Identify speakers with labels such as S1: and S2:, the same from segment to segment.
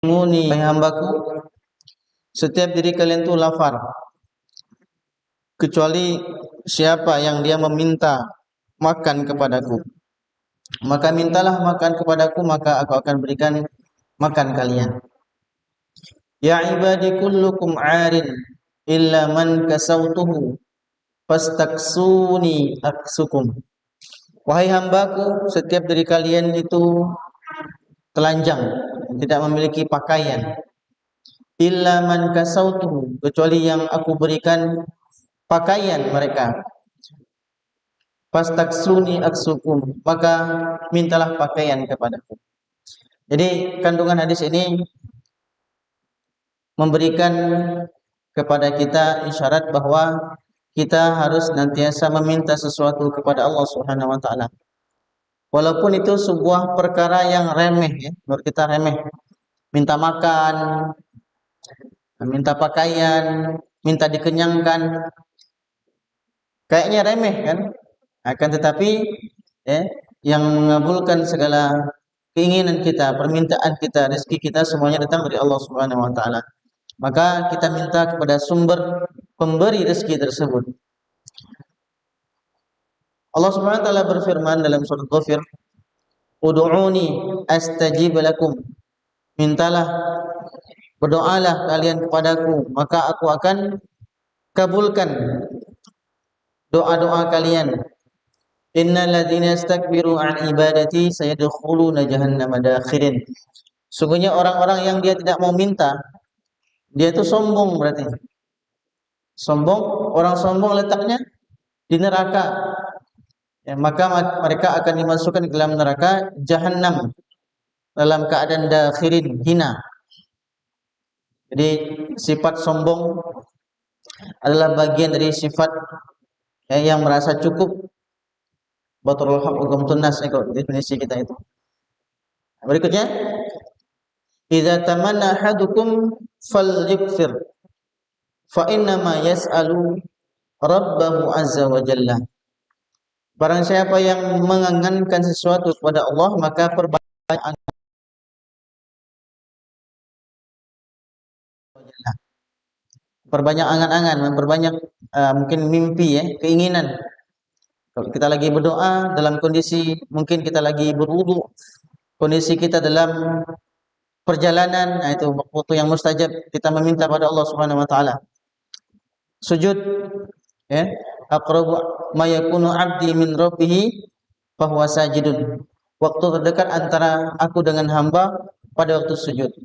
S1: Muni, hai hambaku, setiap diri kalian itu lapar, kecuali siapa yang dia meminta makan kepadaku. Maka mintalah makan kepadaku, maka aku akan berikan makan kalian. Ya ibadi kullukum arin illa man kasautuhu fastaksuni aksukum. Wahai hambaku, setiap dari kalian itu telanjang, tidak memiliki pakaian. Illa man kasautuhu, kecuali yang aku berikan pakaian mereka. Fastaksuni aksukum, maka mintalah pakaian kepadaku. Jadi kandungan hadis ini memberikan kepada kita isyarat bahwa kita harus nantiasa meminta sesuatu kepada Allah Subhanahu wa taala. Walaupun itu sebuah perkara yang remeh ya, menurut kita remeh. Minta makan, minta pakaian, minta dikenyangkan. Kayaknya remeh kan? Akan tetapi ya, yang mengabulkan segala keinginan kita, permintaan kita, rezeki kita semuanya datang dari Allah Subhanahu wa taala. Maka kita minta kepada sumber pemberi rezeki tersebut. Allah Subhanahu wa taala berfirman dalam surat Ghafir, "Ud'uni astajib lakum." Mintalah, berdoalah kalian kepadaku, maka aku akan kabulkan doa-doa kalian. Innal ladzina istakbiru an ibadati sayadkhuluna jahannama dakhirin. Sungguhnya orang-orang yang dia tidak mau minta, dia itu sombong berarti. Sombong, orang sombong letaknya di neraka. Ya, maka mereka akan dimasukkan ke dalam neraka Jahannam dalam keadaan dakhirin, hina. Jadi sifat sombong adalah bagian dari sifat yang merasa cukup. Batrul haq hukum tunas, kalau definisi kita itu. Berikutnya, idza tamanna ahadukum falyukfir fa inna ma yas'alu rabbahu azza wa jalla. Barang siapa yang mengangankan sesuatu kepada Allah, maka perbanyak angan-angan, memperbanyak mungkin mimpi ya, keinginan. Kalau kita lagi berdoa dalam kondisi mungkin kita lagi berwudu, kondisi kita dalam perjalanan, nah itu waktu yang mustajab kita meminta pada Allah Subhanahu wa taala. Sujud ya, aqrabu ma yakunu 'abdi min rabbih fa huwa sajidun. Waktu terdekat antara aku dengan hamba pada waktu sujud.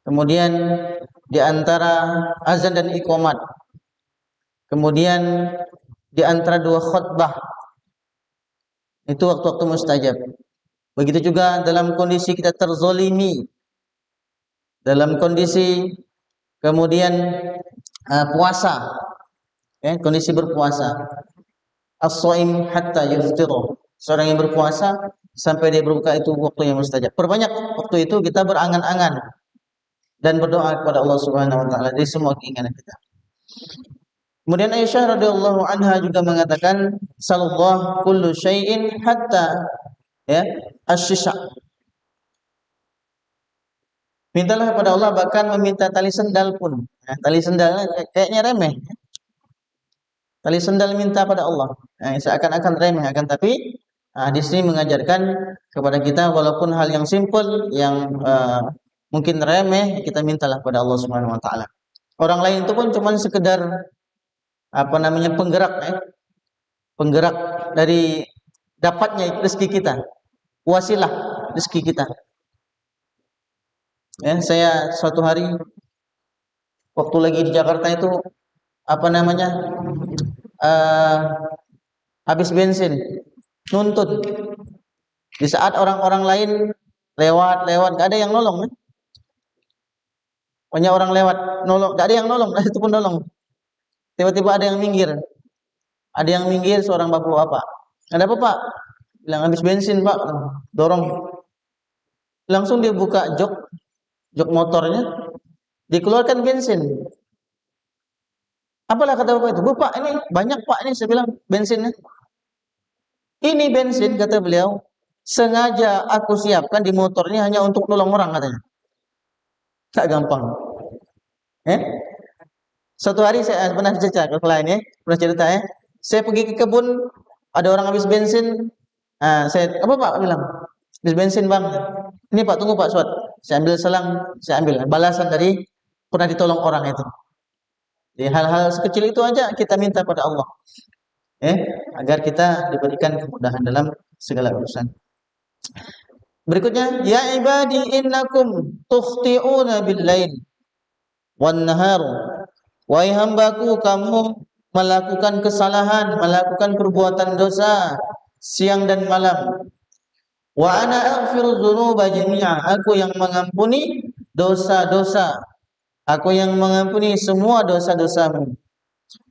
S1: Kemudian di antara azan dan iqamat. Kemudian di antara dua khutbah. Itu waktu-waktu mustajab. Begitu juga dalam kondisi kita terzolimi, dalam kondisi kemudian puasa, ya, kondisi berpuasa. As-shaim hatta yuftiru. Seorang yang berpuasa sampai dia berbuka itu waktu yang mustajab. Perbanyak waktu itu kita berangan-angan dan berdoa kepada Allah Subhanahu wa taala dari semua keinginan kita. Kemudian Aisyah radhiyallahu anha juga mengatakan, "Sallallahu kullu syai'in hatta ya asy-syisha." Mintalah kepada Allah, bahkan meminta tali sendal pun. Nah, tali sendal kayaknya remeh. Tali sendal minta pada Allah. Nah, seakan-akan remeh, akan tapi di sini mengajarkan kepada kita walaupun hal yang simpel, yang mungkin remeh, kita mintalah kepada Allah Subhanahu wa taala. Orang lain itu pun cuma sekedar penggerak ya. Penggerak dari dapatnya rezeki kita. Wasilah rezeki kita. Ya, saya suatu hari waktu lagi di Jakarta itu habis bensin, nuntut. Di saat orang-orang lain lewat, gak ada yang nolong. Banyak orang lewat, nolong, gak ada yang nolong, itu pun nolong. Tiba-tiba ada yang minggir. Ada yang minggir, seorang bapak-bapak. Ada apa Pak? Bilang habis bensin Pak, dorong. Langsung dia buka jok motornya, dikeluarkan bensin. Apalah kata bapak itu? Bapak ini banyak Pak ini, saya bilang bensinnya. Ini bensin kata beliau, sengaja aku siapkan di motornya hanya untuk nolong orang katanya. Tak gampang. Eh? Suatu hari saya pernah cerita ke klien ya, pernah cerita ya. Saya pergi ke kebun, ada orang habis bensin. Saya apa Pak bilang? Habis bensin Bang. Ini Pak tunggu Pak Suat. Saya ambil selang, saya ambil balasan dari pernah ditolong orang itu. Jadi hal-hal sekecil itu aja kita minta pada Allah, agar kita diberikan kemudahan dalam segala urusan. Berikutnya, ya ibadi innakum tukhti'una bil-lail wan nahar. Wahai hambaku, kamu melakukan kesalahan, melakukan perbuatan dosa siang dan malam. Wa ana aghfiru dzunuba jami'a. Aku yang mengampuni dosa-dosa. Aku yang mengampuni semua dosa-dosamu.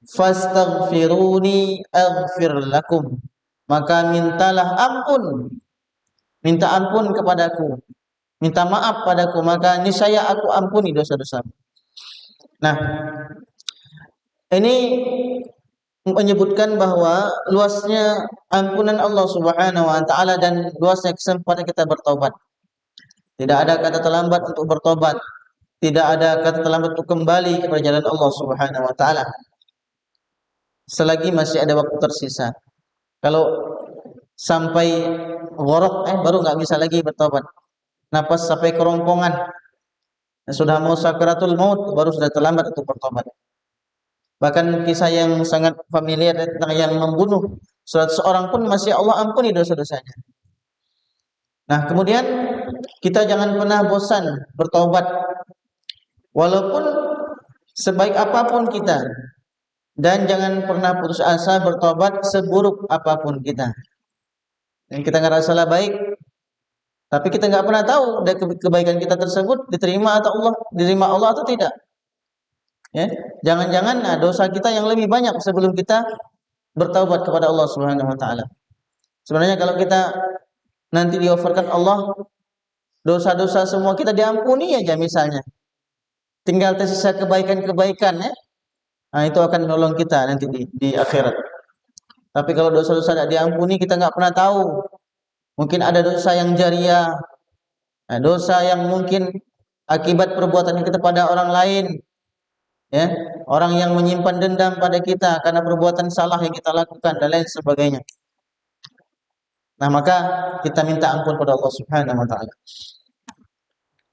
S1: Fastaghfiruni aghfir lakum. Maka mintalah ampun. Minta ampun kepadaku. Minta maaf padaku, maka niscaya aku ampuni dosa-dosamu. Nah, ini menyebutkan bahwa luasnya ampunan Allah Subhanahu wa taala dan luasnya kesempatan kita bertobat. Tidak ada kata terlambat untuk bertobat. Tidak ada kata terlambat untuk kembali kepada jalan Allah Subhanahu wa taala. Selagi masih ada waktu tersisa. Kalau sampai gharaq baru enggak bisa lagi bertobat. Napas sampai kerongkongan, sudah mau sakaratul maut baru sudah terlambat untuk bertobat. Bahkan kisah yang sangat familiar tentang yang membunuh seorang pun masih Allah ampuni dosa-dosanya. Nah, kemudian kita jangan pernah bosan bertobat. Walaupun sebaik apapun kita, dan jangan pernah putus asa bertobat seburuk apapun kita. Dan kita ngerasa salah baik, tapi kita nggak pernah tahu dari kebaikan kita tersebut diterima Allah atau tidak. Ya, jangan-jangan dosa kita yang lebih banyak sebelum kita bertaubat kepada Allah Subhanahu wa taala. Sebenarnya kalau kita nanti dioferkan Allah dosa-dosa semua kita diampuni aja misalnya. Tinggal tersisa kebaikan-kebaikan ya. Nah, itu akan menolong kita nanti di akhirat. Tapi kalau dosa-dosa tidak diampuni kita nggak pernah tahu. Mungkin ada dosa yang jariah, dosa yang mungkin akibat perbuatan kita pada orang lain, ya, orang yang menyimpan dendam pada kita karena perbuatan salah yang kita lakukan dan lain sebagainya. Nah, maka kita minta ampun kepada Allah Subhanahu wa taala.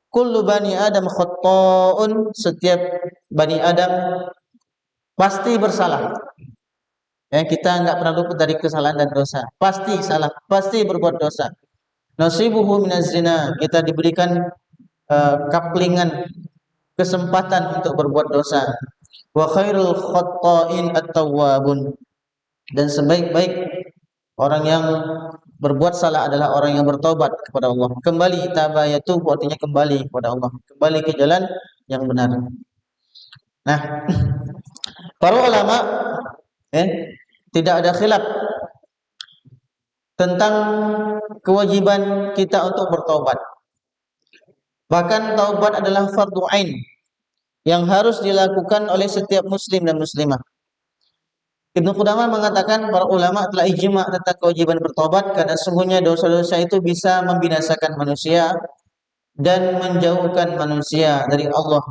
S1: Kullu bani Adam khata'un, setiap bani Adam pasti bersalah. Ya, kita enggak pernah luput dari kesalahan dan dosa. Pasti salah, pasti berbuat dosa. Nasibuhu minaz zina, kita diberikan kaplingan kesempatan untuk berbuat dosa. Wa khairul khatta'in at-tawwabun, dan sebaik-baik orang yang berbuat salah adalah orang yang bertobat kepada Allah. Kembali taba yatubu artinya kembali kepada Allah, kembali ke jalan yang benar. Nah, para ulama tidak ada khilaf tentang kewajiban kita untuk bertobat. Bahkan taubat adalah fardu ain yang harus dilakukan oleh setiap muslim dan muslimah. Ibnu Qudamah mengatakan para ulama telah ijma' tentang kewajiban bertobat karena sungguhnya dosa-dosa itu bisa membinasakan manusia dan menjauhkan manusia dari Allah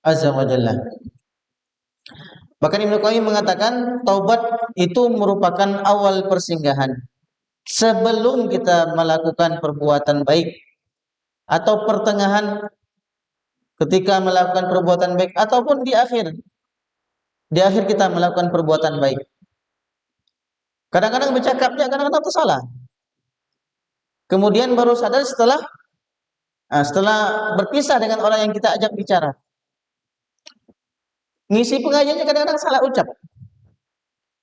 S1: Azza wa Jalla. Bahkan Ibnu Qayyim mengatakan taubat itu merupakan awal persinggahan sebelum kita melakukan perbuatan baik, atau pertengahan ketika melakukan perbuatan baik, ataupun di akhir kita melakukan perbuatan baik. Kadang-kadang bercakapnya, kadang-kadang tersalah. Kemudian baru sadar setelah berpisah dengan orang yang kita ajak bicara. Ngisi pengajiannya kadang-kadang salah ucap.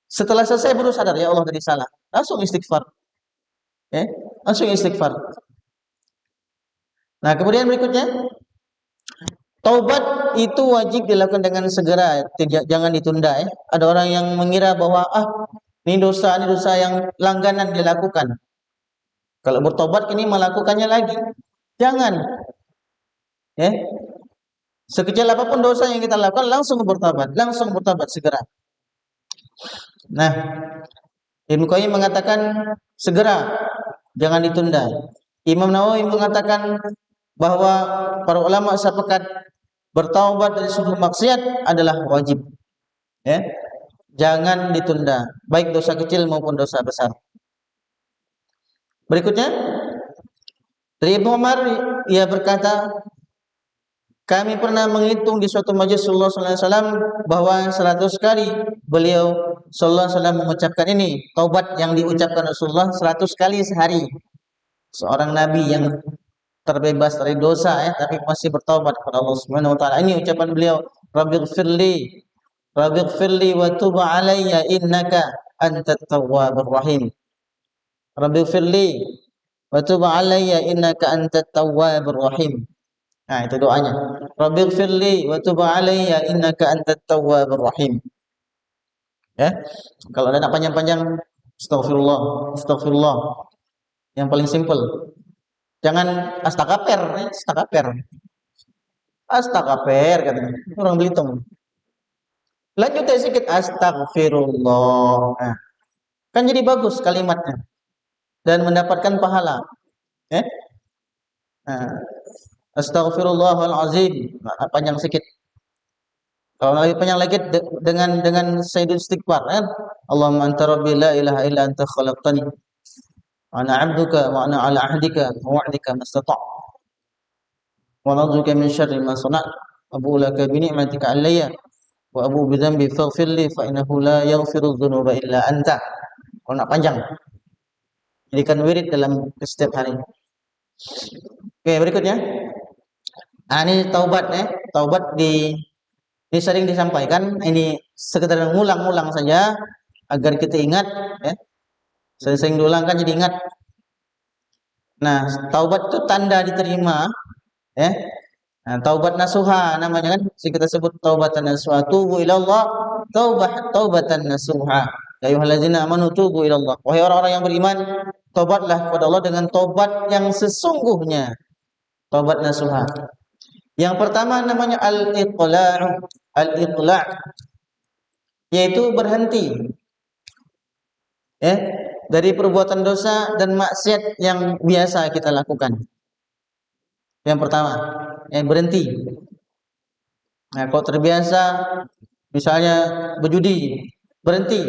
S1: Setelah selesai baru sadar, ya Allah tadi salah. Langsung istighfar. Langsung istighfar. Nah, kemudian berikutnya, taubat itu wajib dilakukan dengan segera, jangan ditunda. Ada orang yang mengira bahwa ini dosa yang langganan dilakukan. Kalau bertobat kini melakukannya lagi. Jangan. Sekecil apapun dosa yang kita lakukan langsung bertobat segera. Nah, Ibnu Qayyim mengatakan segera, jangan ditunda. Imam Nawawi mengatakan bahwa para ulama sepakat bertaubat dari seluruh maksiat adalah wajib. Ya, jangan ditunda, baik dosa kecil maupun dosa besar. Berikutnya dari Ibnu Umar, ia berkata, kami pernah menghitung di suatu majelis Rasulullah SAW bahwa 100 kali beliau Sallallahu Alaihi Wasallam mengucapkan ini. Taubat yang diucapkan Rasulullah 100 kali sehari. Seorang Nabi yang terbebas dari dosa, tapi masih bertaubat kepada Allah Subhanahu Wa Taala. Ini ucapan beliau, Rabbighfirli wa tub alayya innaka antat tawwabur rahim. Rabbighfirli wa tub alayya innaka antat tawwabur rahim. Nah, itu doanya. Rabbighfirli wa tub alayya innaka antat tawwabur rahim. Ya. Kalau ada nak panjang-panjang, astagfirullah, astagfirullah. Yang paling simpel. Jangan astagfir, astagfir. Astagfir katanya. Orang Belitung. Lanjut sedikit, astagfirullah. Nah, kan jadi bagus kalimatnya dan mendapatkan pahala. Nah, Astaghfirullahalazim. Nah, panjang sedikit. Kalau lebih panjang lagi dengan sayyidul istighfar, kan? Allahumma anta rabbi la ilaha illa anta khalaqtani wa ana 'abduka wa ana 'ala 'ahdika wa wa'dika mastata'. Wa na'udzuka min syarri ma sana'tu. Abu laka bi ni'matika 'alayya wa abu bi dzambi faghfir li fa innahu la yaghfiru dzunuba illa anta. Kalau nak panjang, jadikan wirid dalam setiap hari. Oke, berikutnya. Nah, ini taubat, taubat ini sering disampaikan, ini sekedar mengulang-ulang saja agar kita ingat, ya. Sering-sering diulangkan jadi ingat. Nah, taubat itu tanda diterima, ya. Nah, taubat nasuha namanya, kan? Kita sebut taubatan nasuha. Tubu ilallah taubatan nasuha. Ya ayyuhallazina amanu tubu ilallah. Wahai orang-orang yang beriman, taubatlah kepada Allah dengan taubat yang sesungguhnya. Taubat nasuha. Yang pertama namanya al-iqla'. Al-iqla' yaitu berhenti, ya, dari perbuatan dosa dan maksiat yang biasa kita lakukan. Yang pertama, berhenti. Nah, kalau terbiasa misalnya berjudi, berhenti.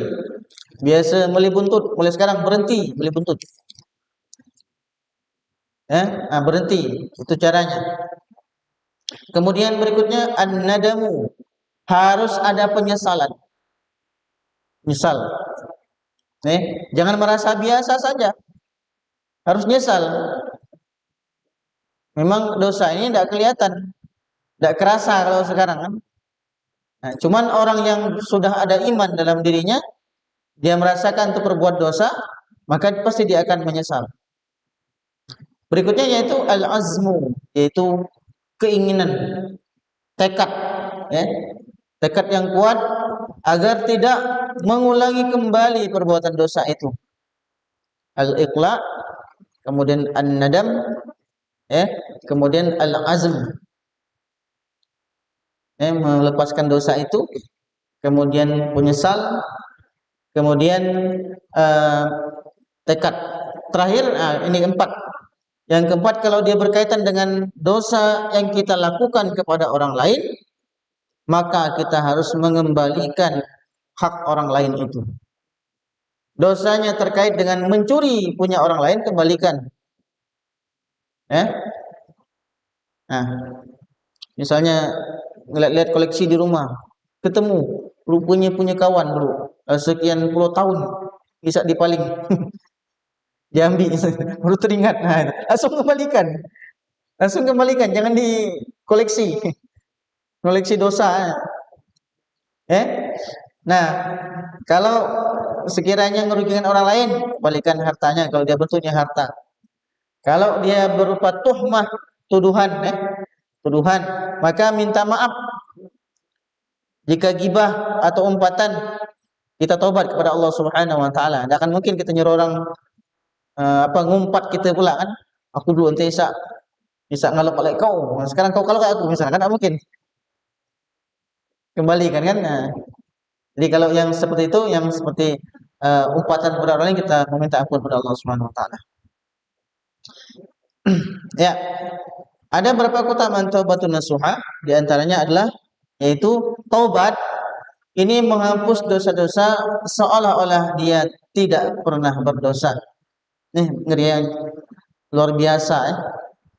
S1: Biasa beli buntut, mulai sekarang berhenti beli buntut. Nah, berhenti, itu caranya. Kemudian berikutnya an-nadamu, harus ada penyesalan. Misal, jangan merasa biasa saja, harus nyesal. Memang dosa ini tidak kelihatan, tidak kerasa kalau sekarang, kan? Nah, cuman orang yang sudah ada iman dalam dirinya, dia merasakan untuk berbuat dosa, maka pasti dia akan menyesal. Berikutnya yaitu al-azmu, yaitu keinginan, tekad, tekad yang kuat agar tidak mengulangi kembali perbuatan dosa itu. Al-iqla', kemudian an-nadam, kemudian al-azm, melepaskan dosa itu, kemudian menyesal, kemudian tekad. Terakhir, ini 4. Yang keempat, kalau dia berkaitan dengan dosa yang kita lakukan kepada orang lain, maka kita harus mengembalikan hak orang lain itu. Dosanya terkait dengan mencuri punya orang lain, kembalikan. Nah, misalnya lihat koleksi di rumah, ketemu rupanya punya kawan dulu sekian puluh tahun, bisa dipaling. Diambil, baru teringat. Nah, langsung kembalikan, jangan dikoleksi. Koleksi dosa. Nah, kalau sekiranya merugikan orang lain, kembalikan hartanya kalau dia bentuknya harta. Kalau dia berupa tuhmah, tuduhan, maka minta maaf. Jika gibah atau umpatan, kita tobat kepada Allah Subhanahu Wa Taala. Tidak akan mungkin kita nyuruh orang ngumpat kita pula, kan? Aku dulu nanti bisa ngalok oleh kau. Sekarang kau kalau kayak aku misalnya, kan tidak mungkin. Kembalikan, kan? Nah, jadi kalau yang seperti itu, yang seperti umpatan kepada orang lain, kita meminta ampun kepada Allah Subhanahu Wa Taala. Ya, Ada berapa keutamaan taubatun nasuha? Di antaranya adalah yaitu taubat ini menghapus dosa-dosa seolah-olah dia tidak pernah berdosa. Nih ngeri yang luar biasa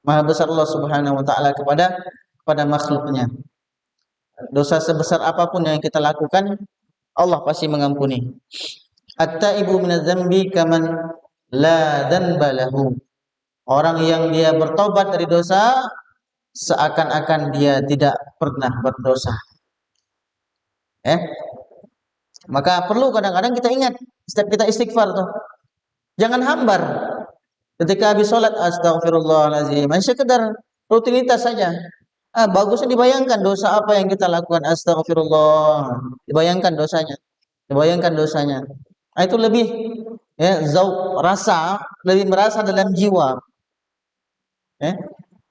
S1: Maha besar Allah Subhanahu wa taala kepada makhluknya. Dosa sebesar apapun yang kita lakukan, Allah pasti mengampuni. At-taibu minadz-dzambi kaman la dzanba lahu. Orang yang dia bertobat dari dosa seakan-akan dia tidak pernah berdosa. Maka perlu kadang-kadang kita ingat setiap kita istighfar tuh. Jangan hambar. Ketika habis sholat astagfirullahaladzim, sekedar rutinitas saja. Bagusnya dibayangkan dosa apa yang kita lakukan, astagfirullah. Dibayangkan dosanya. Itu lebih zauq, rasa, lebih merasa dalam jiwa.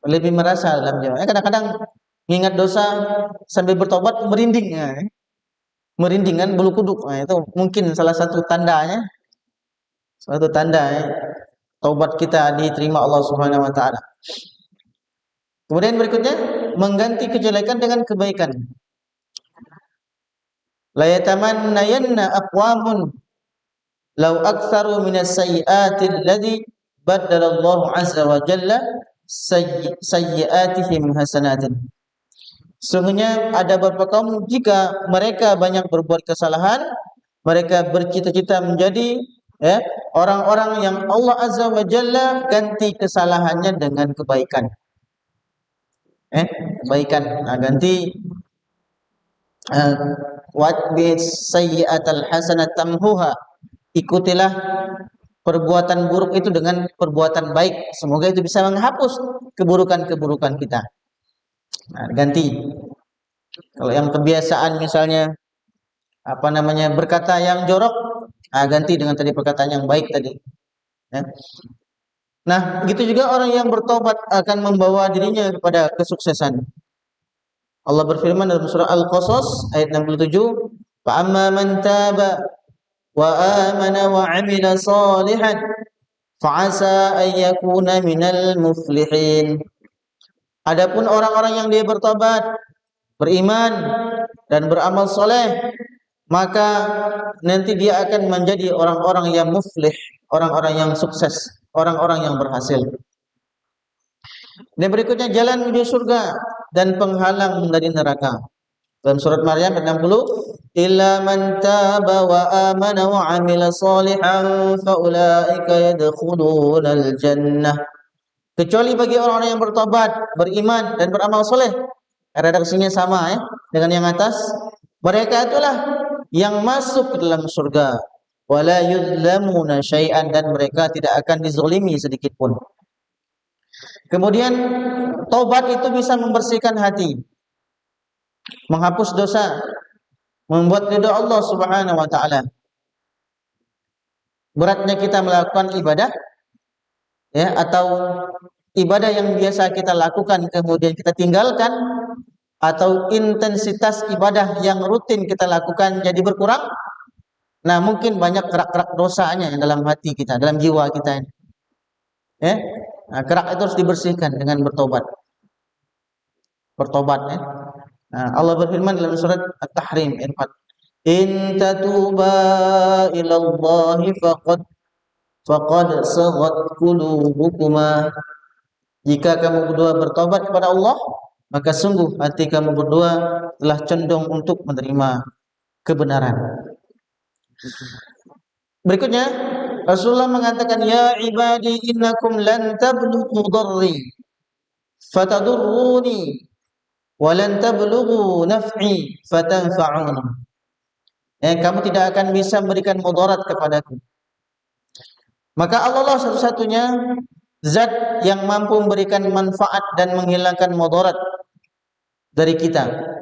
S1: Lebih merasa dalam jiwa. Kadang-kadang mengingat dosa sambil bertobat merinding. Merinding kan bulu kuduk. Itu mungkin salah satu tandanya. Taubat kita diterima Allah Subhanahu wa taala. Kemudian berikutnya mengganti kejelekan dengan kebaikan. La yatamannayanna aqwamun law aktsaru minas sayyiati alladhi baddala Allah azza wa jalla sayyiatihim hasanatin. Sungguhnya ada beberapa kaum jika mereka banyak berbuat kesalahan, mereka bercita-cita menjadi orang-orang yang Allah azza wa jalla ganti kesalahannya dengan kebaikan. Kebaikan. Ganti sayyi'atal hasanat tamhuha. Ikutilah perbuatan buruk itu dengan perbuatan baik. Semoga itu bisa menghapus keburukan-keburukan kita. Ganti. Kalau yang kebiasaan misalnya berkata yang jorok, ganti dengan tadi perkataan yang baik tadi. Nah, begitu juga orang yang bertobat akan membawa dirinya kepada kesuksesan. Allah berfirman dalam surah Al-Qasas ayat 67, "Fa amma man taba wa amana wa 'amila shalihan fa 'asa an yakuna minal muflihin." Adapun orang-orang yang dia bertobat, beriman dan beramal soleh, maka nanti dia akan menjadi orang-orang yang muflih, orang-orang yang sukses, orang-orang yang berhasil. Dan berikutnya jalan menuju surga dan penghalang dari neraka. Dalam surat Maryam 60, "Illa man taba wa amana wa 'amila shalihan fa ulaika yadkhulunal jannah." Kecuali bagi orang-orang yang bertobat, beriman dan beramal soleh. Redaksinya sama dengan yang atas. Mereka itulah yang masuk ke dalam surga. Wala yuzlamuna syai'an, dan mereka tidak akan dizalimi sedikit pun. Kemudian taubat itu bisa membersihkan hati, menghapus dosa, membuat ridha Allah Subhanahu wa taala. Beratnya kita melakukan ibadah atau ibadah yang biasa kita lakukan kemudian kita tinggalkan, atau intensitas ibadah yang rutin kita lakukan jadi berkurang. Nah, mungkin banyak kerak-kerak dosanya dalam hati kita, dalam jiwa kita. Kerak itu harus dibersihkan dengan bertobat. Nah, Allah berfirman dalam surat At-Tahrim ayat 4, "In tatuba ila Allahi faqad saghat qulubukuma." Jika kamu berdua bertobat kepada Allah, maka sungguh hati kamu berdua telah condong untuk menerima kebenaran. Berikutnya Rasulullah mengatakan, "Ya ibadi innakum lan tablughu dharri fatadurruni wa lan tablughu naf'i fatanfa'uni." Kamu tidak akan bisa memberikan mudarat kepadaku. Maka Allah satu-satunya zat yang mampu memberikan manfaat dan menghilangkan mudarat dari kita.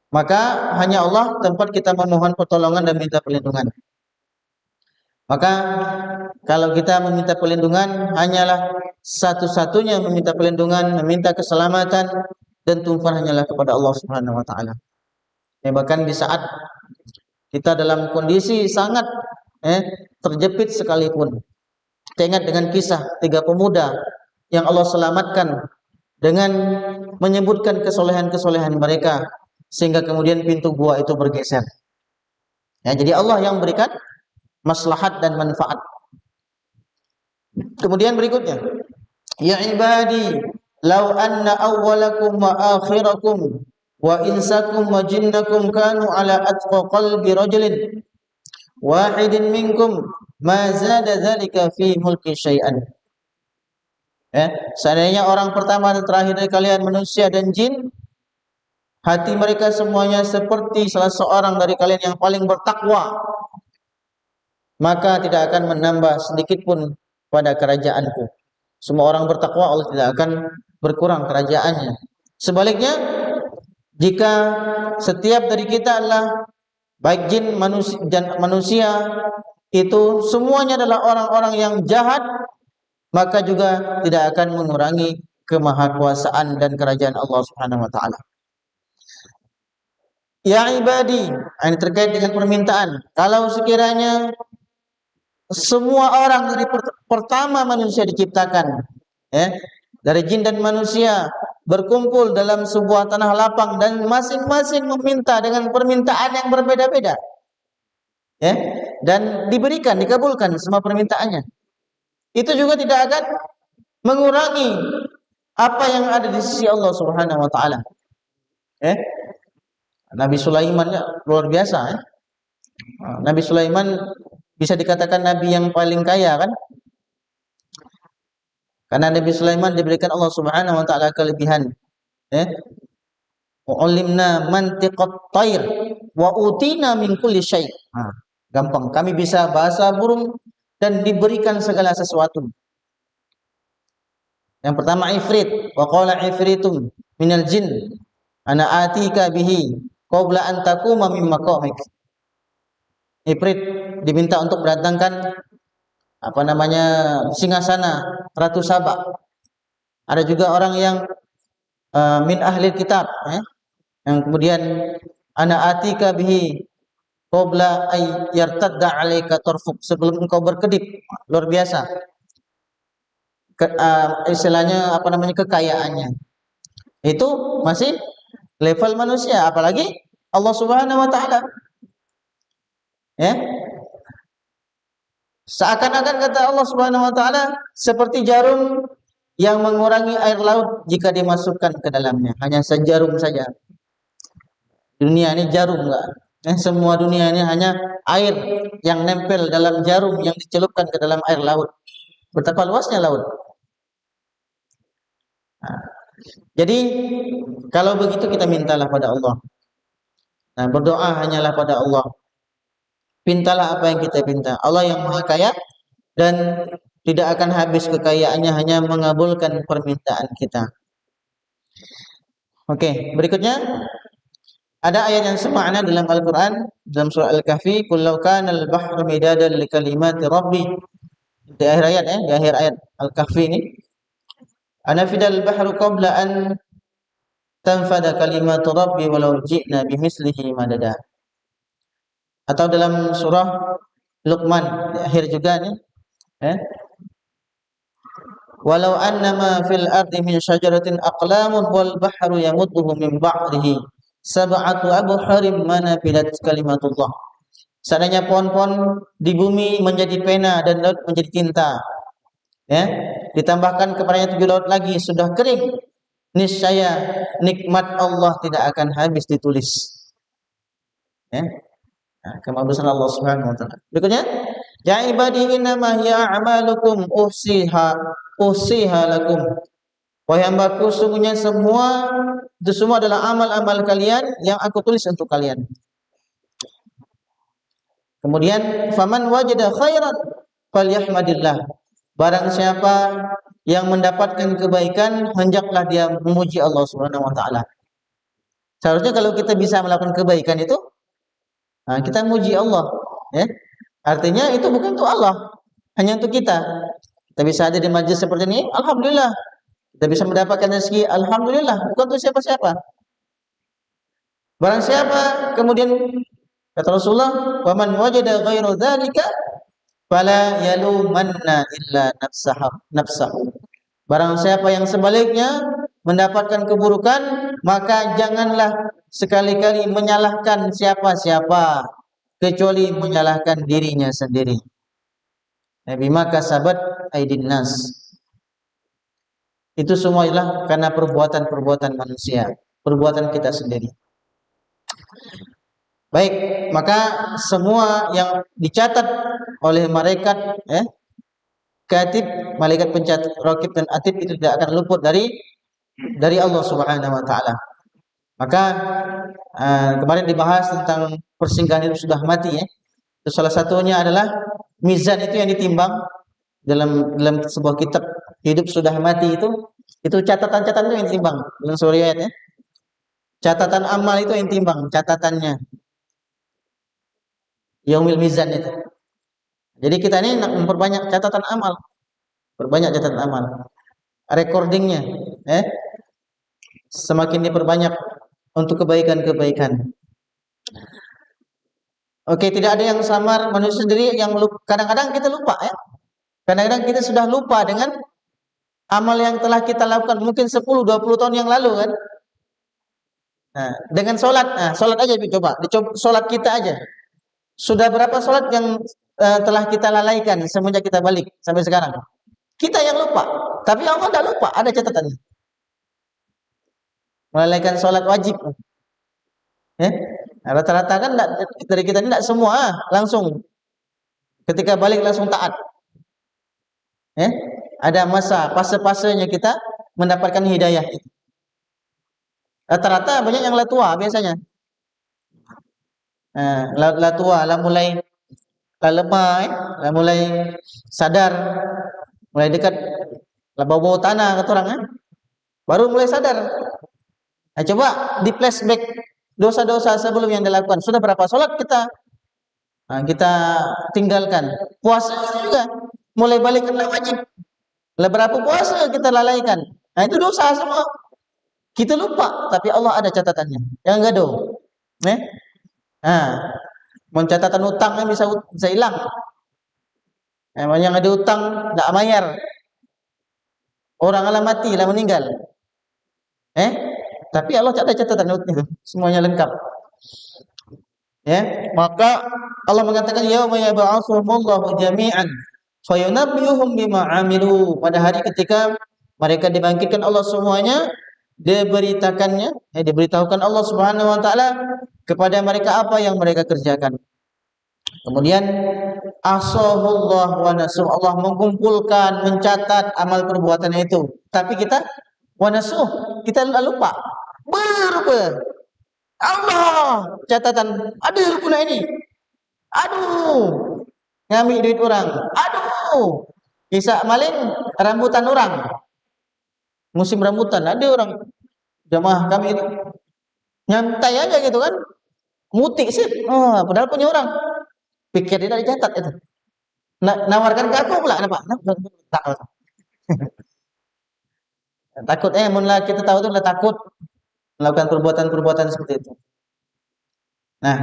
S1: Maka hanya Allah tempat kita memohon pertolongan dan minta perlindungan. Maka kalau kita meminta perlindungan, hanyalah satu-satunya meminta perlindungan, meminta keselamatan dan tumpah hanyalah kepada Allah Subhanahu wa taala. Bahkan di saat kita dalam kondisi sangat terjepit sekalipun. Kita ingat dengan kisah 3 pemuda yang Allah selamatkan dengan menyebutkan kesolehan-kesolehan mereka sehingga kemudian pintu gua itu bergeser. Ya, jadi Allah yang memberikan maslahat dan manfaat. Kemudian berikutnya, ya ibadi, law anna awwalakum wa akhirakum wa insakum wa jinnakum kanu ala atqa qalbi rajulin wahidin minkum ma zada dzalika fi mulki syai'an. Ya, seandainya orang pertama dan terakhir dari kalian manusia dan jin, hati mereka semuanya seperti salah seorang dari kalian yang paling bertakwa, maka tidak akan menambah sedikit pun pada kerajaanku. Semua orang bertakwa, Allah tidak akan berkurang kerajaannya. Sebaliknya, jika setiap dari kita adalah baik jin dan manusia itu semuanya adalah orang-orang yang jahat, maka juga tidak akan mengurangi kemahakuasaan dan kerajaan Allah Subhanahu wa taala. Ya ibadi, ini terkait dengan permintaan. Kalau sekiranya semua orang dari pertama manusia diciptakan, ya, dari jin dan manusia berkumpul dalam sebuah tanah lapang dan masing-masing meminta dengan permintaan yang berbeda-beda, ya, dan dikabulkan semua permintaannya, itu juga tidak akan mengurangi apa yang ada di sisi Allah Subhanahu wa taala. Nabi Sulaiman luar biasa, ya. Nabi Sulaiman bisa dikatakan nabi yang paling kaya, kan? Karena Nabi Sulaiman diberikan Allah Subhanahu wa taala kelebihan, ya. Ulimna mantiqat thair wa utina min kulli syai'. Gampang, kami bisa bahasa burung dan diberikan segala sesuatu. Yang pertama ifrit, wa qala ifritum minal jin ana atika bihi qabla an taquma min maqamik. Ifrit diminta untuk mendatangkan singgasana Ratu Saba. Ada juga orang yang min ahli kitab, yang kemudian ana atika bihi qabla ay yartadda alaika tarfuk, sebelum engkau berkedip. Luar biasa. Istilahnya kekayaannya. Itu masih level manusia, apalagi Allah Subhanahu wa taala. Ya. Seakan-akan kata Allah Subhanahu wa taala seperti jarum yang mengurangi air laut jika dimasukkan ke dalamnya. Hanya sejarum saja. Dunia ini jarum enggak? Semua dunia ini hanya air yang nempel dalam jarum yang dicelupkan ke dalam air laut. Betapa luasnya laut. Jadi kalau begitu kita mintalah pada Allah. Berdoa hanyalah pada Allah. Pintalah apa yang kita pinta. Allah yang Maha Kaya dan tidak akan habis kekayaannya, hanya mengabulkan permintaan kita. Oke, berikutnya ada ayat yang semakna dalam Al-Qur'an dalam surah Al-Kahfi, "Qul law kana al-bahru midadan li kalimati rabbi." Di akhir ayat, di akhir ayat Al-Kahfi ini, "Anafidal bahru qabla an tanfada kalimatu rabbi walau ji'na bimislihi madada." Atau dalam surah Luqman di akhir juga nih, "Walau annama fil ardi min syajaratin aqlamun wal bahru yamudduhu min ba'dihi sab'atu abhurin ma nafidat kalimatullah." Seandainya pohon-pohon di bumi menjadi pena dan laut menjadi tinta, ditambahkan kepadanya 7 laut lagi sudah kering, niscaya nikmat Allah tidak akan habis ditulis. Kemahabesaran Allah Subhanahu wa taala. Berikutnya, ya ibadi innama hiya a'malukum uhsiha lakum. Wahai hambaku, sungguhnya itu semua adalah amal-amal kalian yang aku tulis untuk kalian. Kemudian, faman wajada khairan falyahmadillah. Barang siapa yang mendapatkan kebaikan, hendaklah dia memuji Allah Subhanahu wa taala. Seharusnya kalau kita bisa melakukan kebaikan itu, kita muji Allah, Artinya itu bukan untuk Allah, hanya untuk kita. Kita bisa ada di majlis seperti ini, alhamdulillah. Kita bisa mendapatkan rezeki, alhamdulillah, bukan untuk siapa-siapa. Barang siapa kemudian kata Rasulullah, "Wa man wajada ghairu dzalika fala yalumanna illa nafsahu." Barang siapa yang sebaliknya mendapatkan keburukan, maka janganlah sekali-kali menyalahkan siapa-siapa kecuali menyalahkan dirinya sendiri. Bima kasabat aydin nas. Itu semua adalah karena perbuatan-perbuatan manusia, perbuatan kita sendiri. Baik, maka semua yang dicatat oleh malaikat, katib, malaikat pencatat, raqib dan atid itu tidak akan luput dari Allah Subhanahu wa taala. Maka kemarin dibahas tentang persinggahan hidup sudah mati, ya. Itu salah satunya adalah mizan itu yang ditimbang dalam sebuah kitab hidup sudah mati itu catatan-catatan itu yang ditimbang dalam sebuah riwayat, ya. Catatan amal itu yang ditimbang, catatannya. Yaumil mizan itu. Jadi kita ini nak memperbanyak catatan amal. Perbanyak catatan amal. Recordingnya, semakin diperbanyak untuk kebaikan-kebaikan. Oke, tidak ada yang samar manusia sendiri yang kadang-kadang kita lupa, ya. Kadang-kadang kita sudah lupa dengan amal yang telah kita lakukan mungkin 10, 20 tahun yang lalu, kan. Nah, dengan sholat aja coba sholat kita aja. Sudah berapa sholat yang telah kita lalaikan semenjak kita balik sampai sekarang? Kita yang lupa, tapi Allah tidak lupa, ada catatannya. Melalaikan sholat wajib, rata-rata kan dari kita tidak semua langsung ketika balik langsung taat. Ada fase-fasenya kita mendapatkan hidayah. Rata-rata banyak yang tua biasanya. Lah tua, lah mulai lemah, lah mulai sadar, mulai dekat, lah bau-bau tanah kata orang, baru mulai sadar. Coba di flashback dosa-dosa sebelum yang dilakukan. Sudah berapa sholat kita tinggalkan? Puasa juga mulai balik ke wajib. Lah berapa puasa kita lalaikan? Itu dosa semua. Kita lupa, tapi Allah ada catatannya. Yang gaduh, mencatatan utang bisa hilang. Yang ada utang tidak bayar, orang alam mati lah meninggal. Tapi Allah ada catatan itu, semuanya lengkap. Maka Allah mengatakan yauma yab'atsuhumullahu jami'an fayunabbihum bima 'amilu. Pada hari ketika mereka dibangkitkan Allah semuanya, diberitahukan Allah Subhanahu wa taala kepada mereka apa yang mereka kerjakan. Kemudian ahsahullah wa nasuh, Allah mengumpulkan, mencatat amal perbuatan itu. Tapi kita wa nasuh, kita lupa. Allah catatan, aduh pula ini. Aduh, ngambil duit orang. Aduh, bisa maling rambutan orang. Musim rambutan, ada orang jamaah kami itu nyantai aja gitu kan, mutik sih, padahal punya orang, pikir dia tidak dicatat itu, nawarkan ke aku pula, kenapa? Takut, mula kita tahu itu takut melakukan perbuatan-perbuatan seperti itu. Nah,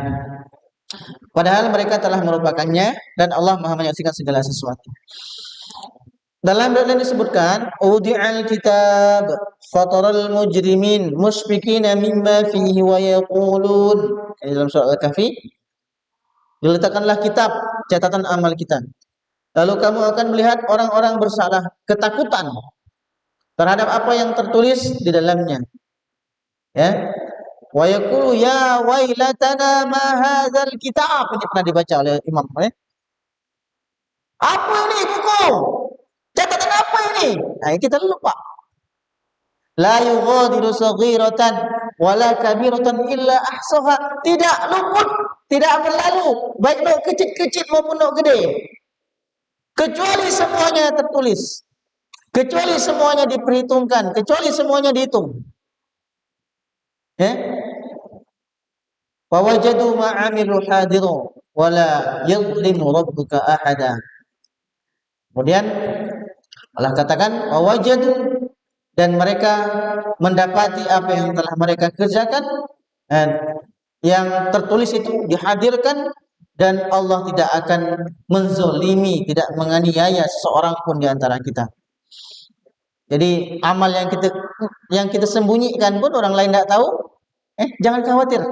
S1: padahal mereka telah melupakannya dan Allah Maha menyaksikan segala sesuatu. Dalam ayat ini disebutkan udi'al kitab fataral mujrimin mushfiqina mimma fihi wa yaqulun. Dalam surah Al-Kahfi diletakkanlah kitab, catatan amal kita. Lalu kamu akan melihat orang-orang bersalah ketakutan terhadap apa yang tertulis di dalamnya. Wa yaqulu ya wailatana ma hadzal kitab. Ini pernah dibaca oleh imam. Apa ini buku? Catatan apa ini? Kita lupa. La yughadiru saghiratan wala kabiratan illa ahsaha. Tidak luput, tidak berlalu, baik nak kecil-kecil maupun nak gede. Kecuali semuanya tertulis. Kecuali semuanya diperhitungkan, kecuali semuanya dihitung. Wa wajadu ma 'amilu hadiru wala yadhlimu rabbuka ahada. Kemudian Allah katakan wajadu, dan mereka mendapati apa yang telah mereka kerjakan, dan yang tertulis itu dihadirkan, dan Allah tidak akan menzolimi, tidak menganiaya seorang pun di antara kita. Jadi amal yang kita sembunyikan pun orang lain tidak tahu. Jangan khawatir.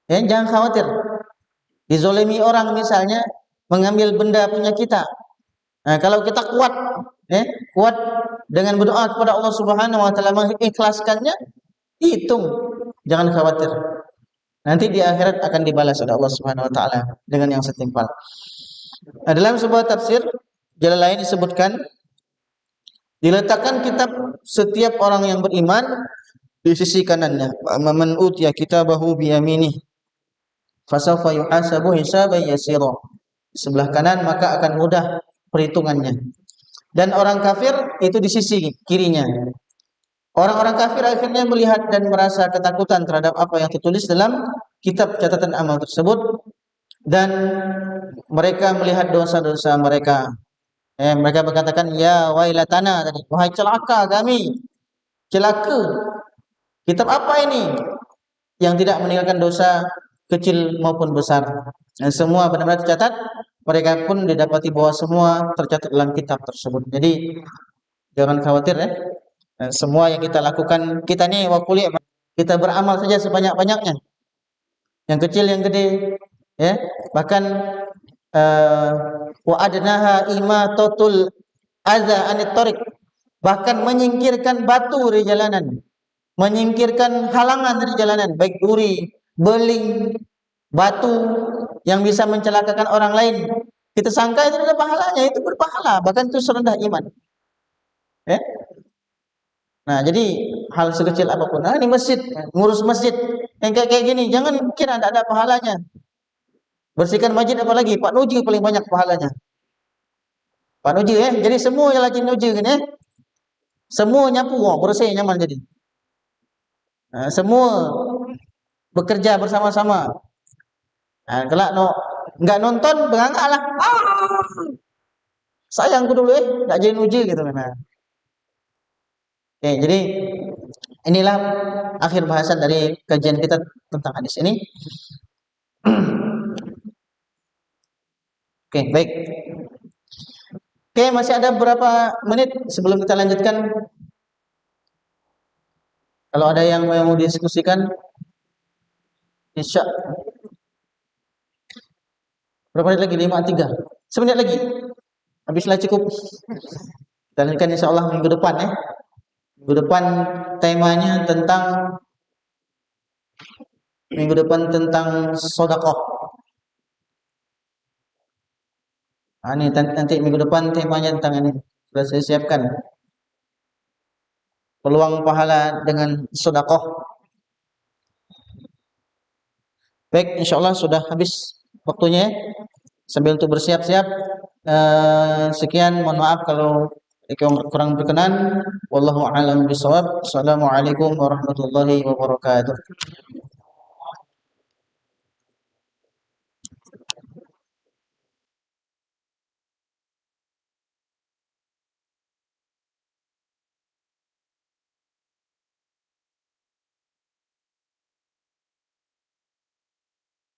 S1: Jangan khawatir. Dizolimi orang misalnya mengambil benda punya kita. Nah, kalau kita kuat, kuat dengan berdoa kepada Allah Subhanahu Wa Taala mengikhlaskannya, hitung, jangan khawatir. Nanti di akhirat akan dibalas oleh Allah Subhanahu Wa Taala dengan yang setimpal. Nah, dalam sebuah tafsir jalan lain disebutkan, diletakkan kitab setiap orang yang beriman di sisi kanannya. Man utiya kitabahu bi yaminih fasawfa yuhasabu hisaban yasira. Sebelah kanan maka akan mudah perhitungannya. Dan orang kafir itu di sisi kirinya. Orang-orang kafir akhirnya melihat dan merasa ketakutan terhadap apa yang tertulis dalam kitab catatan amal tersebut, dan mereka melihat dosa-dosa mereka. Mereka berkatakan, ya wailatana, tadi, wahai celaka kami, celaka. Kitab apa ini yang tidak meninggalkan dosa kecil maupun besar? Dan semua benar-benar tercatat. Mereka pun didapati bahwa semua tercatat dalam kitab tersebut. Jadi jangan khawatir ya. Semua yang kita lakukan, kita nih wakuliah, kita beramal saja sebanyak-banyaknya. Yang kecil, yang gede, ya. Bahkan wa adnaha imatatul adza anit thariq. Bahkan menyingkirkan batu dari jalanan, menyingkirkan halangan dari jalanan, baik duri, beling, batu yang bisa mencelakakan orang lain. Kita sangka itu ada pahalanya, itu berpahala, bahkan itu serendah iman. Nah, jadi hal sekecil apapun. Nah, ini masjid, ngurus masjid yang kayak gini, jangan kira tidak ada pahalanya. Bersihkan masjid apalagi, Pak Nuji paling banyak pahalanya. Pak Nuji jadi semua yang lagi Nuji gini semua nyapu, bersih nyaman jadi. Nah, semua bekerja bersama-sama. Nah, kalau nggak nonton, bengangak lah. Sayangku dulu nggak jadi Nuji gitu kan. Nah. Jadi inilah akhir bahasan dari kajian kita tentang hadis ini. Baik. Masih ada berapa menit sebelum kita lanjutkan? Kalau ada yang mau diskusikan, insya. Berapa menit lagi? 5:03. Semenit lagi. Habislah cukup. Kita lanjutkan insya Allah minggu depan ya. Minggu depan temanya tentang sedekah. Nah, ini nanti minggu depan temanya tentang ini. Sudah saya siapkan. Peluang pahala dengan sedekah. Baik, insya Allah sudah habis waktunya. Sambil untuk bersiap-siap. Sekian, mohon maaf kalau kurang berkenan. Wallahu a'lam bishawab. Assalamualaikum warahmatullahi wabarakatuh.